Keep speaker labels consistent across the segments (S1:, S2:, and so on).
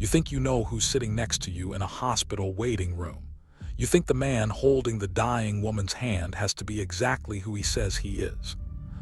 S1: You think you know who's sitting next to you in a hospital waiting room. You think the man holding the dying woman's hand has to be exactly who he says he is.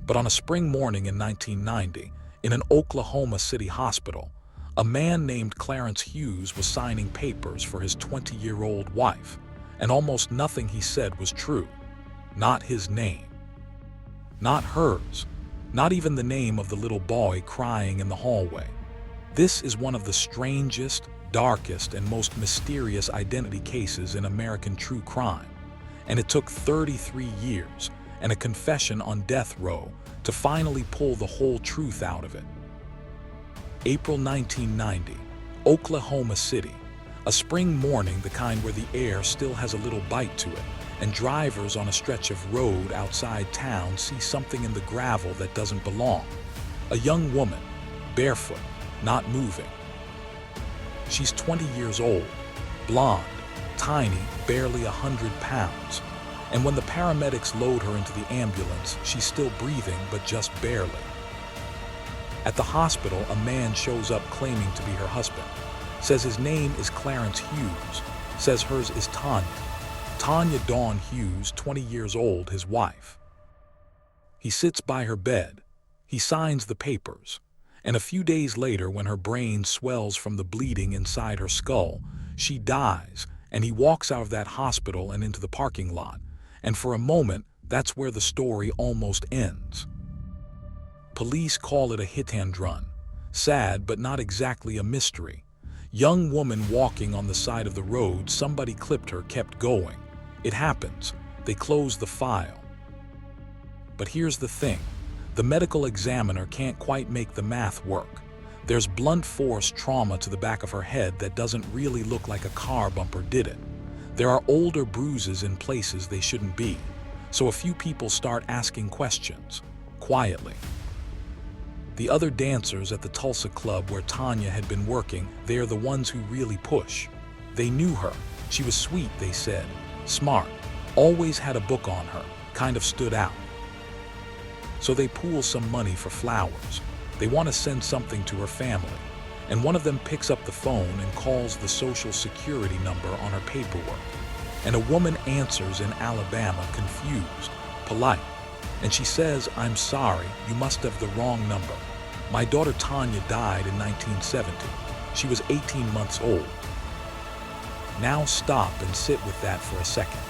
S1: But on a spring morning in 1990, in an Oklahoma City hospital, a man named Clarence Hughes was signing papers for his 20-year-old wife, and almost nothing he said was true. Not his name. Not hers. Not even the name of the little boy crying in the hallway. This is one of the strangest, darkest, and most mysterious identity cases in American true crime, and it took 33 years and a confession on death row to finally pull the whole truth out of it. April 1990, Oklahoma City. A spring morning, the kind where the air still has a little bite to it, and drivers on a stretch of road outside town see something in the gravel that doesn't belong. A young woman, barefoot, not moving. She's 20 years old, blonde, tiny, barely 100 pounds. And when the paramedics load her into the ambulance, she's still breathing, but just barely. At the hospital, a man shows up claiming to be her husband. Says his name is Clarence Hughes. Says hers is Tanya. Tanya Dawn Hughes, 20 years old, his wife. He sits by her bed. He signs the papers. And a few days later, when her brain swells from the bleeding inside her skull, she dies, and he walks out of that hospital and into the parking lot. And for a moment, that's where the story almost ends. Police call it a hit-and-run. Sad, but not exactly a mystery. Young woman walking on the side of the road, somebody clipped her, kept going. It happens. They close the file. But here's the thing. The medical examiner can't quite make the math work. There's blunt force trauma to the back of her head that doesn't really look like a car bumper did it. There are older bruises in places they shouldn't be. So a few people start asking questions, quietly. The other dancers at the Tulsa club where Tanya had been working, they are the ones who really push. They knew her. She was sweet, they said. Smart. Always had a book on her. Kind of stood out. So they pool some money for flowers. They want to send something to her family. And one of them picks up the phone and calls the Social Security number on her paperwork. And a woman answers in Alabama, confused, polite. And she says, "I'm sorry, you must have the wrong number. My daughter Tanya died in 1970. She was 18 months old." Now stop and sit with that for a second.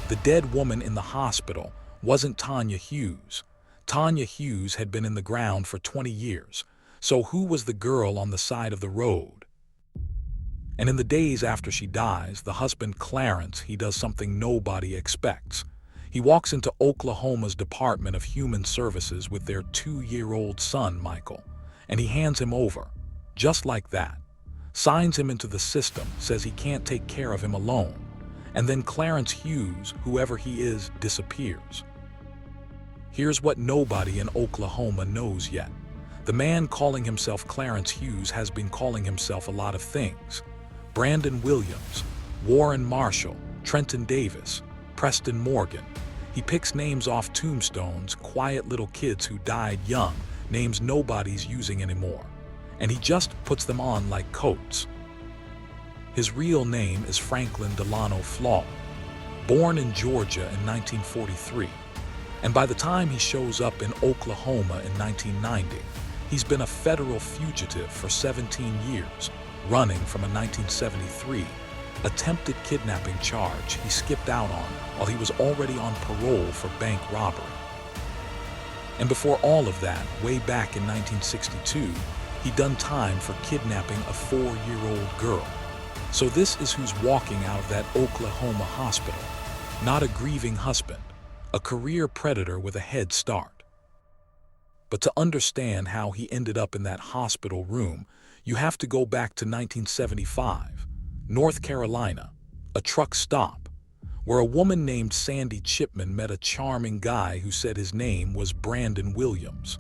S1: The dead woman in the hospital wasn't Tanya Hughes. Tanya Hughes had been in the ground for 20 years. So who was the girl on the side of the road? And in the days after she dies, the husband Clarence, he does something nobody expects. He walks into Oklahoma's Department of Human Services with their 2-year-old son, Michael, and he hands him over, just like that. Signs him into the system, says he can't take care of him alone. And then Clarence Hughes, whoever he is, disappears. Here's what nobody in Oklahoma knows yet. The man calling himself Clarence Hughes has been calling himself a lot of things. Brandon Williams, Warren Marshall, Trenton Davis, Preston Morgan. He picks names off tombstones, quiet little kids who died young, names nobody's using anymore. And he just puts them on like coats. His real name is Franklin Delano Flaw, born in Georgia in 1943. And by the time he shows up in Oklahoma in 1990, he's been a federal fugitive for 17 years, running from a 1973 attempted kidnapping charge he skipped out on while he was already on parole for bank robbery. And before all of that, way back in 1962, he'd done time for kidnapping a 4-year-old girl. So this is who's walking out of that Oklahoma hospital. Not a grieving husband, a career predator with a head start. But to understand how he ended up in that hospital room, you have to go back to 1975, North Carolina, a truck stop, where a woman named Sandy Chipman met a charming guy who said his name was Brandon Williams.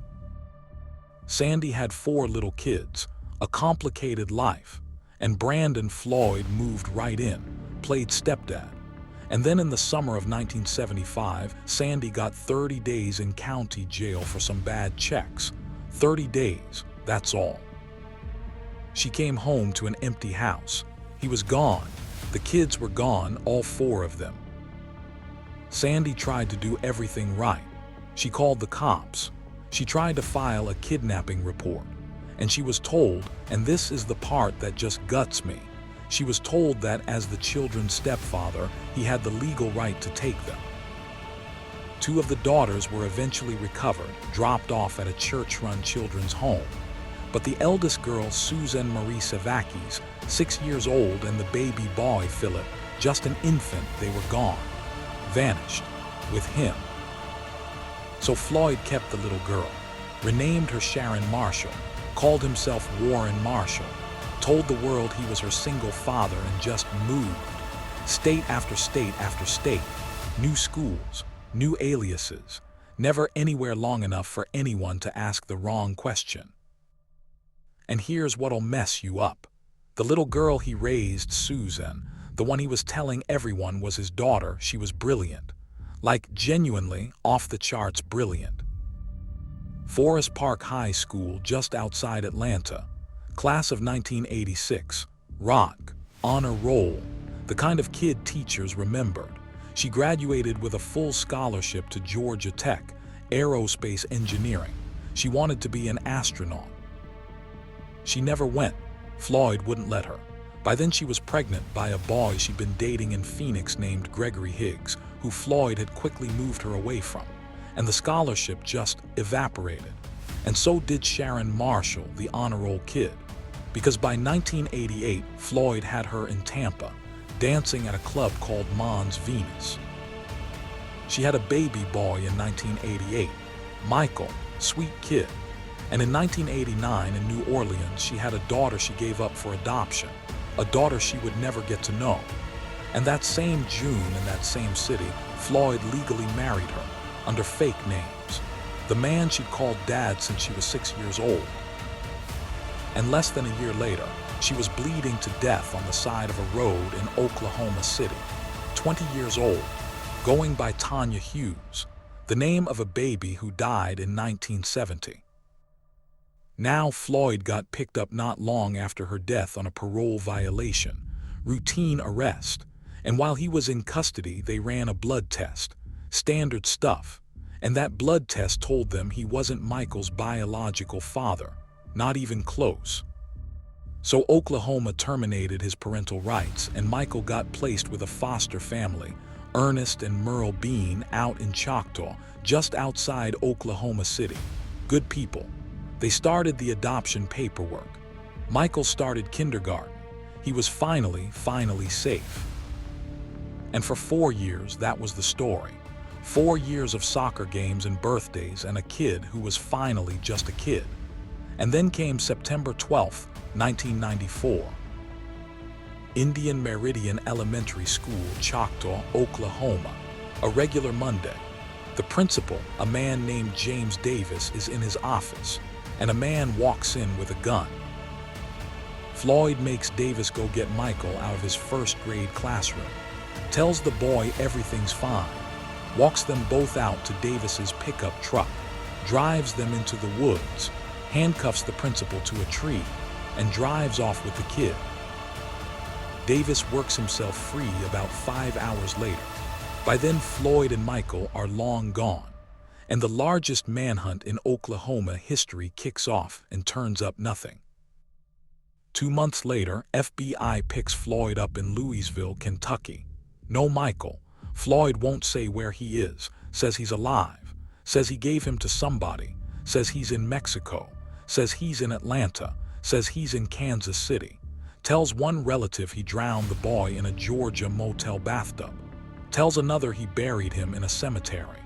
S1: Sandy had 4 little kids, a complicated life, and Brandon Floyd moved right in, played stepdad. And then in the summer of 1975, Sandy got 30 days in county jail for some bad checks. 30 days, that's all. She came home to an empty house. He was gone. The kids were gone, all 4 of them. Sandy tried to do everything right. She called the cops. She tried to file a kidnapping report. And she was told, and this is the part that just guts me, she was told that as the children's stepfather, he had the legal right to take them. 2 of the daughters were eventually recovered, dropped off at a church-run children's home. But the eldest girl, Susan Marie Savakis, 6 years old, and the baby boy, Philip, just an infant, they were gone. Vanished. With him. So Floyd kept the little girl, renamed her Sharon Marshall, called himself Warren Marshall, told the world he was her single father, and just moved. State after state after state. New schools, new aliases, never anywhere long enough for anyone to ask the wrong question. And here's what'll mess you up. The little girl he raised, Susan, the one he was telling everyone was his daughter, she was brilliant. Like, genuinely, off-the-charts brilliant. Forest Park High School, just outside Atlanta. Class of 1986. Rock. Honor roll. The kind of kid teachers remembered. She graduated with a full scholarship to Georgia Tech, aerospace engineering. She wanted to be an astronaut. She never went. Floyd wouldn't let her. By then she was pregnant by a boy she'd been dating in Phoenix named Gregory Higgs, who Floyd had quickly moved her away from. And the scholarship just evaporated. And so did Sharon Marshall, the honor roll kid. Because by 1988, Floyd had her in Tampa, dancing at a club called Mons Venus. She had a baby boy in 1988, Michael, sweet kid. And in 1989 in New Orleans, she had a daughter she gave up for adoption, a daughter she would never get to know. And that same June in that same city, Floyd legally married her, under fake names, the man she'd called dad since she was 6 years old. And less than a year later, she was bleeding to death on the side of a road in Oklahoma City, 20 years old, going by Tanya Hughes, the name of a baby who died in 1970. Now Floyd got picked up not long after her death on a parole violation, routine arrest, and while he was in custody they ran a blood test, standard stuff, and that blood test told them he wasn't Michael's biological father, not even close. So Oklahoma terminated his parental rights and Michael got placed with a foster family, Ernest and Merle Bean, out in Choctaw, just outside Oklahoma City. Good people. They started the adoption paperwork. Michael started kindergarten. He was finally safe. And for 4 years, that was the story. 4 years of soccer games and birthdays and a kid who was finally just a kid. And then came September 12th, 1994. Indian Meridian Elementary School, Choctaw, Oklahoma. A regular Monday. The principal, a man named James Davis, is in his office, and a man walks in with a gun. Floyd makes Davis go get Michael out of his first-grade classroom, tells the boy everything's fine, walks them both out to Davis's pickup truck, drives them into the woods, handcuffs the principal to a tree, and drives off with the kid. Davis works himself free about 5 hours later. By then, Floyd and Michael are long gone, and the largest manhunt in Oklahoma history kicks off and turns up nothing. 2 months later, FBI picks Floyd up in Louisville, Kentucky. No Michael. Floyd won't say where he is, says he's alive, says he gave him to somebody, says he's in Mexico, says he's in Atlanta, says he's in Kansas City, tells one relative he drowned the boy in a Georgia motel bathtub, tells another he buried him in a cemetery.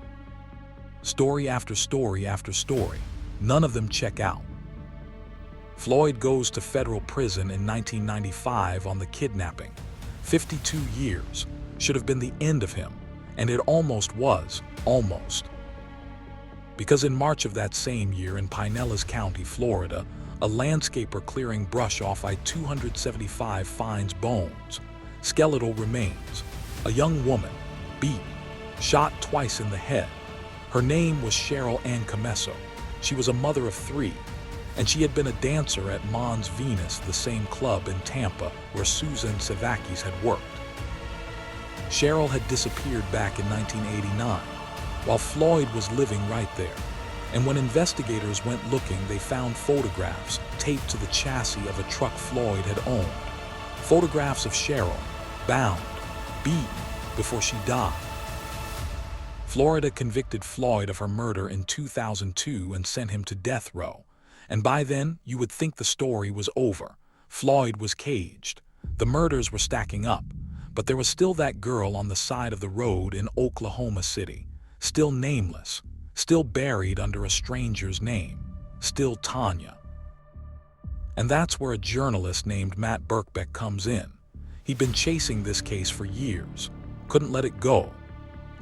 S1: Story after story after story, none of them check out. Floyd goes to federal prison in 1995 on the kidnapping. 52 years, should have been the end of him, and it almost was, almost. Because in March of that same year in Pinellas County, Florida, a landscaper clearing brush off I-275 finds bones, skeletal remains, a young woman, beaten, shot twice in the head. Her name was Cheryl Ann Camesso. She was a mother of 3, and she had been a dancer at Mons Venus, the same club in Tampa where Susan Savakis had worked. Cheryl had disappeared back in 1989, while Floyd was living right there. And when investigators went looking, they found photographs taped to the chassis of a truck Floyd had owned. Photographs of Cheryl, bound, beaten, before she died. Florida convicted Floyd of her murder in 2002 and sent him to death row. And by then, you would think the story was over. Floyd was caged. The murders were stacking up. But there was still that girl on the side of the road in Oklahoma City, still nameless, still buried under a stranger's name, still Tanya. And that's where a journalist named Matt Birkbeck comes in. He'd been chasing this case for years, couldn't let it go.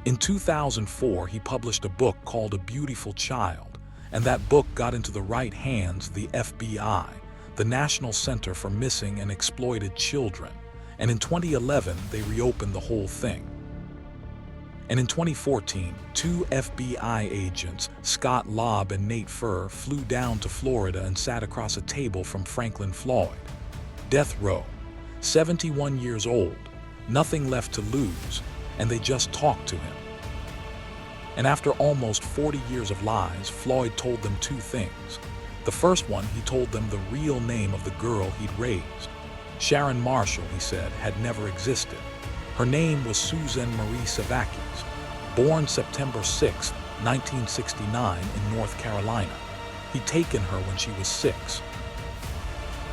S1: In 2004, he published a book called A Beautiful Child, and that book got into the right hands of the FBI, the National Center for Missing and Exploited Children, and in 2011, they reopened the whole thing. And in 2014, two FBI agents, Scott Lobb and Nate Furr, flew down to Florida and sat across a table from Franklin Floyd. Death row, 71 years old, nothing left to lose, and they just talked to him. And after almost 40 years of lies, Floyd told them two things. The first one, he told them the real name of the girl he'd raised. Sharon Marshall, he said, had never existed. Her name was Susan Marie Savakis, born September 6, 1969 in North Carolina. He'd taken her when she was 6.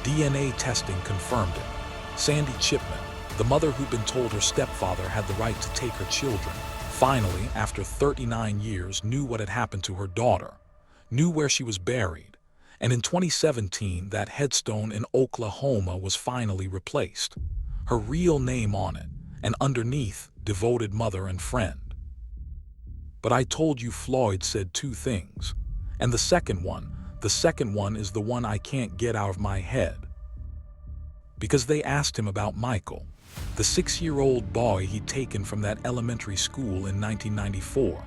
S1: DNA testing confirmed it. Sandy Chipman, the mother who'd been told her stepfather had the right to take her children, finally, after 39 years, knew what had happened to her daughter, knew where she was buried. And in 2017, that headstone in Oklahoma was finally replaced. Her real name on it, and underneath, devoted mother and friend. But I told you Floyd said two things. And the second one is the one I can't get out of my head. Because they asked him about Michael, the 6-year-old boy he'd taken from that elementary school in 1994.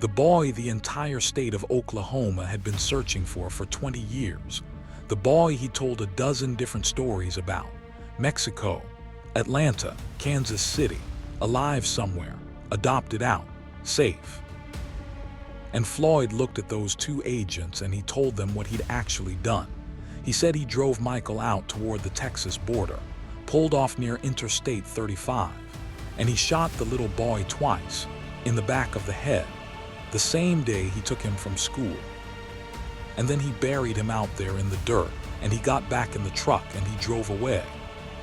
S1: The boy the entire state of Oklahoma had been searching for 20 years. The boy he told a dozen different stories about. Mexico, Atlanta, Kansas City, alive somewhere, adopted out, safe. And Floyd looked at those two agents and he told them what he'd actually done. He said he drove Michael out toward the Texas border, pulled off near Interstate 35, and he shot the little boy twice, in the back of the head, the same day he took him from school. And then he buried him out there in the dirt, and he got back in the truck and he drove away.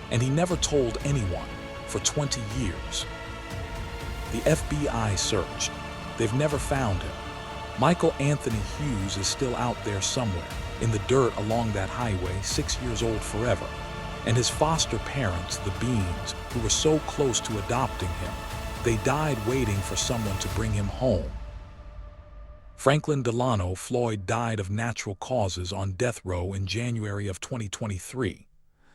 S1: And he never told anyone for 20 years. The FBI searched. They've never found him. Michael Anthony Hughes is still out there somewhere, in the dirt along that highway, 6 years old forever. And his foster parents, the Beans, who were so close to adopting him, they died waiting for someone to bring him home. Franklin Delano Floyd died of natural causes on death row in January of 2023.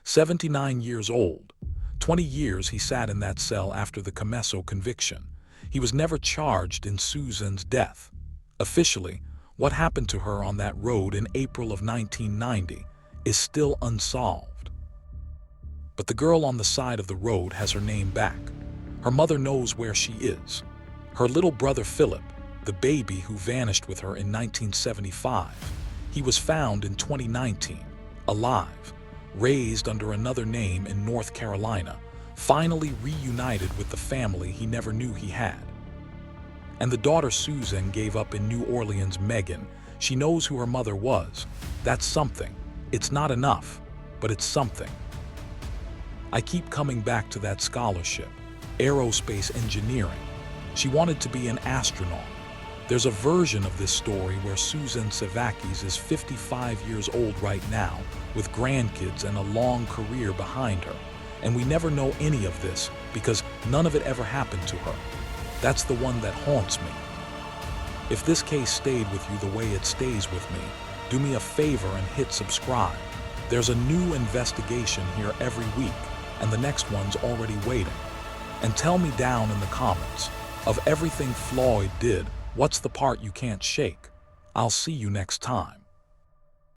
S1: 79 years old. 20 years he sat in that cell after the Comesso conviction. He was never charged in Susan's death. Officially, what happened to her on that road in April of 1990 is still unsolved. But the girl on the side of the road has her name back. Her mother knows where she is. Her little brother Philip, the baby who vanished with her in 1975, he was found in 2019, alive, raised under another name in North Carolina, finally reunited with the family he never knew he had. And the daughter Susan gave up in New Orleans, Megan. She knows who her mother was. That's something. It's not enough, but it's something. I keep coming back to that scholarship, aerospace engineering. She wanted to be an astronaut. There's a version of this story where Susan Savakis is 55 years old right now, with grandkids and a long career behind her. And we never know any of this because none of it ever happened to her. That's the one that haunts me. If this case stayed with you the way it stays with me, do me a favor and hit subscribe. There's a new investigation here every week, and the next one's already waiting. And tell me down in the comments, of everything Floyd did, what's the part you can't shake? I'll see you next time.